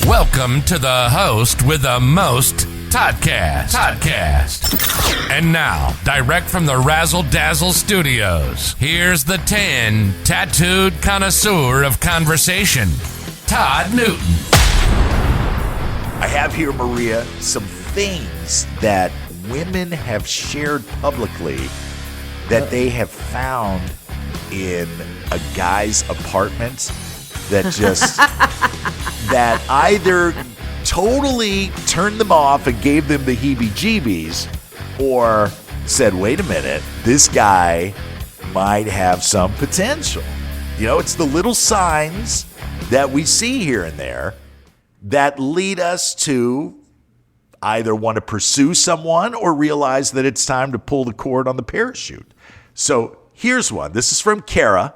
Welcome to the host with the most, Toddcast. And now, direct from the Razzle Dazzle Studios, here's the tan, tattooed connoisseur of conversation, Todd Newton. I have here, Maria, some things that women have shared publicly that they have found in a guy's apartment that just that either totally turned them off and gave them the heebie-jeebies, or said, wait a minute, this guy might have some potential. You know, it's the little signs that we see here and there that lead us to either want to pursue someone or realize that it's time to pull the cord on the parachute. So here's one. This is from Kara.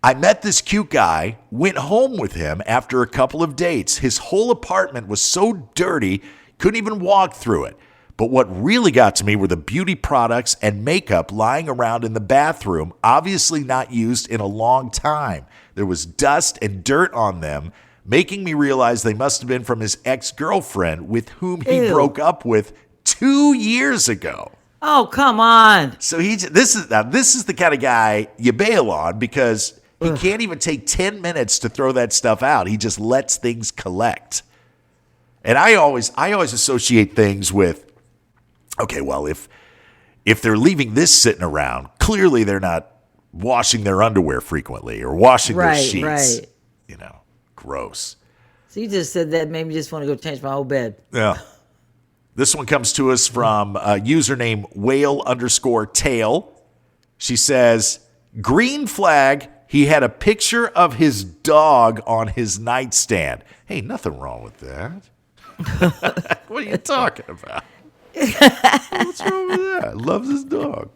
I met this cute guy, went home with him after a couple of dates. His whole apartment was so dirty, couldn't even walk through it. But what really got to me were the beauty products and makeup lying around in the bathroom, obviously not used in a long time. There was dust and dirt on them, making me realize they must have been from his ex-girlfriend with whom he broke up with 2 years ago. Oh, come on. So this is the kind of guy you bail on because he can't even take 10 minutes to throw that stuff out. He just lets things collect. And I always associate things with, okay, well, if they're leaving this sitting around, clearly they're not washing their underwear frequently or washing their sheets. Right. You know, gross. So you just said that made me just want to go change my whole bed. Yeah. This one comes to us from a username whale_tail. She says, green flag, he had a picture of his dog on his nightstand. Hey, nothing wrong with that. What are you talking about? What's wrong with that? Loves his dog.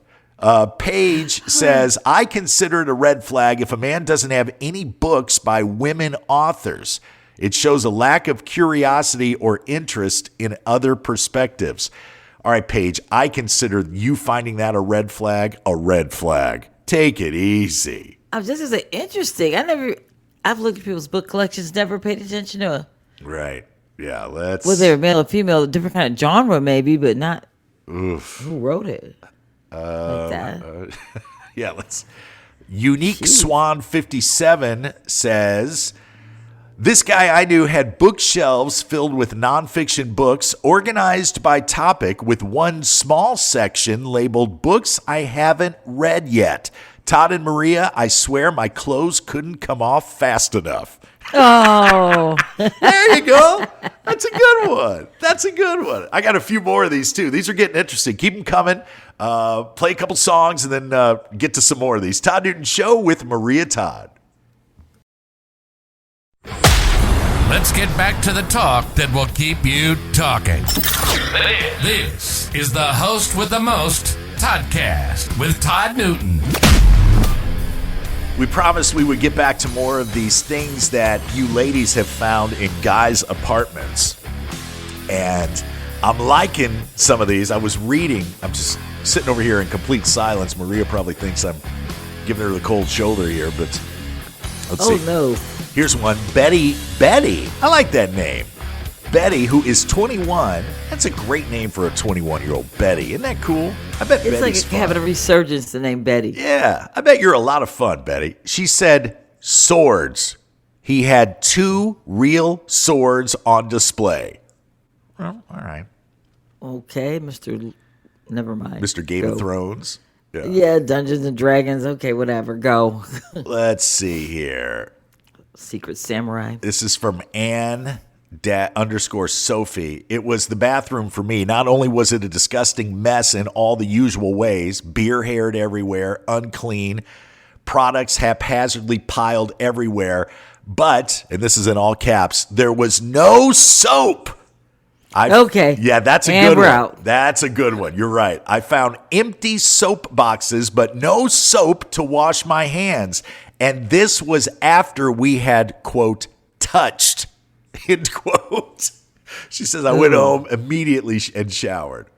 Paige says, I consider it a red flag if a man doesn't have any books by women authors. It shows a lack of curiosity or interest in other perspectives. All right, Paige, I consider you finding that a red flag. Take it easy. I was just going to say, interesting. I've looked at people's book collections, never paid attention to it. Right. Yeah, let's... Whether they're male or female, a different kind of genre maybe, but not... Oof. Who wrote it? Like that. Yeah, let's... Unique Swan 57 says... This guy I knew had bookshelves filled with nonfiction books organized by topic with one small section labeled books I haven't read yet. Todd and Maria, I swear my clothes couldn't come off fast enough. Oh. There you go. That's a good one. I got a few more of these too. These are getting interesting. Keep them coming. Play a couple songs and then get to some more of these. Todd Newton Show with Maria Todd. Let's get back to the talk that will keep you talking. This is the host with the most, Toddcast, with Todd Newton. We promised we would get back to more of these things that you ladies have found in guys' apartments. And I'm liking some of these. I was reading. I'm just sitting over here in complete silence. Maria probably thinks I'm giving her the cold shoulder here, but let's see. Oh, no. Here's one. Betty. I like that name. Betty, who is 21. That's a great name for a 21-year-old Betty. Isn't that cool? I bet it's Betty's like fun. having a resurgence to name Betty. Yeah, I bet you're a lot of fun, Betty. She said swords. He had 2 real swords on display. Well, all right. Okay, Mr. Never mind. Mr. Game of Thrones. Yeah, Dungeons and Dragons. Okay, whatever. Go. Let's see here. Secret Samurai. This is from Ann_Sophie. It was the bathroom for me. Not only was it a disgusting mess in all the usual ways, beer-haired everywhere, unclean, products haphazardly piled everywhere, but, and this is in all caps, there was no soap. Okay. Yeah, that's a and good one. Out. That's a good one. You're right. I found empty soap boxes, but no soap to wash my hands. And this was after we had, quote, touched, end quote. She says, I went home immediately and showered.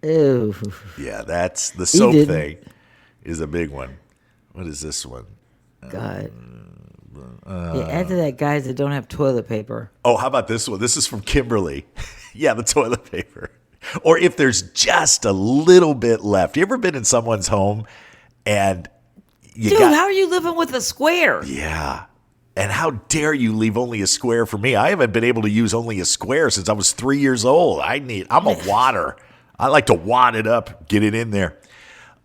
Ew. Yeah, that's the soap thing is a big one. What is this one? God. Yeah, add to that guys that don't have toilet paper. Oh, how about this one? This is from Kimberly. Yeah, the toilet paper. Or if there's just a little bit left. You ever been in someone's home and Dude, how are you living with a square? Yeah. And how dare you leave only a square for me? I haven't been able to use only a square since I was 3 years old. I'm a watter. I like to wad it up, get it in there.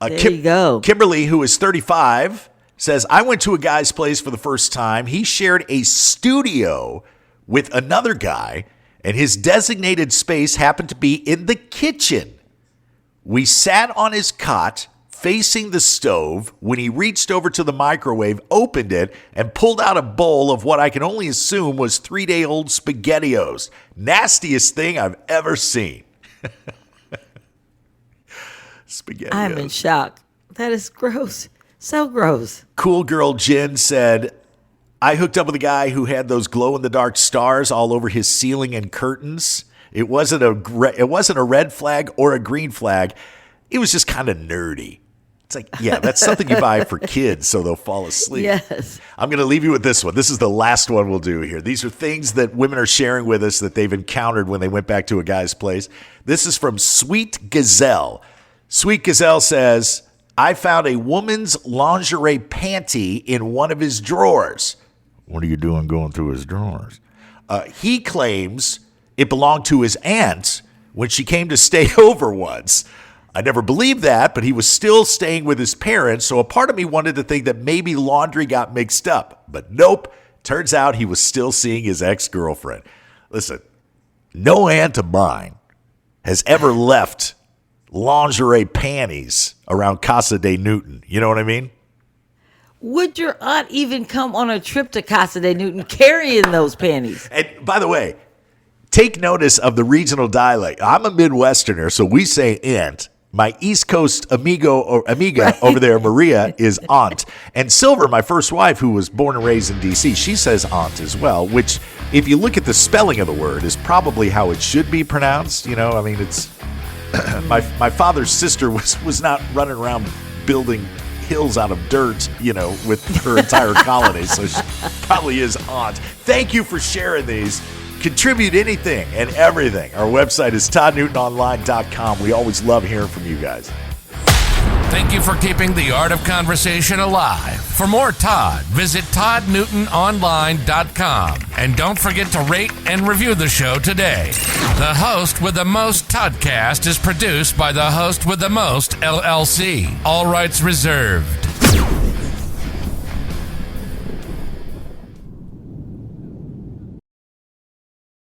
There you go. Kimberly, who is 35, says, I went to a guy's place for the first time. He shared a studio with another guy, and his designated space happened to be in the kitchen. We sat on his cot facing the stove when he reached over to the microwave, opened it, and pulled out a bowl of what I can only assume was 3-day-old SpaghettiOs. Nastiest thing I've ever seen. SpaghettiOs. I'm in shock. That is gross. So gross. Cool girl Jen said, I hooked up with a guy who had those glow-in-the-dark stars all over his ceiling and curtains. It wasn't a red flag or a green flag. It was just kind of nerdy. It's like, yeah, that's something you buy for kids so they'll fall asleep. Yes. I'm going to leave you with this one. This is the last one we'll do here. These are things that women are sharing with us that they've encountered when they went back to a guy's place. This is from Sweet Gazelle. Sweet Gazelle says, I found a woman's lingerie panty in one of his drawers. What are you doing going through his drawers? He claims it belonged to his aunt when she came to stay over once. I never believed that, but he was still staying with his parents, so a part of me wanted to think that maybe laundry got mixed up. But nope, turns out he was still seeing his ex-girlfriend. Listen, no aunt of mine has ever left lingerie panties around Casa de Newton. You know what I mean? Would your aunt even come on a trip to Casa de Newton carrying those panties? And by the way, take notice of the regional dialect. I'm a Midwesterner, so we say aunt. My East Coast amiga right. Over there, Maria, is aunt. And Silver, my first wife, who was born and raised in D.C., she says aunt as well, which, if you look at the spelling of the word, is probably how it should be pronounced. You know, I mean, it's my father's sister was not running around building hills out of dirt, you know, with her entire colony, so she probably is aunt. Thank you for sharing these. Contribute anything and everything. Our website is toddnewtononline.com. We always love hearing from you guys. Thank you for keeping the art of conversation alive. For more Todd, visit toddnewtononline.com. And don't forget to rate and review the show today. The Host with the Most Toddcast is produced by the Host with the Most, LLC. All rights reserved.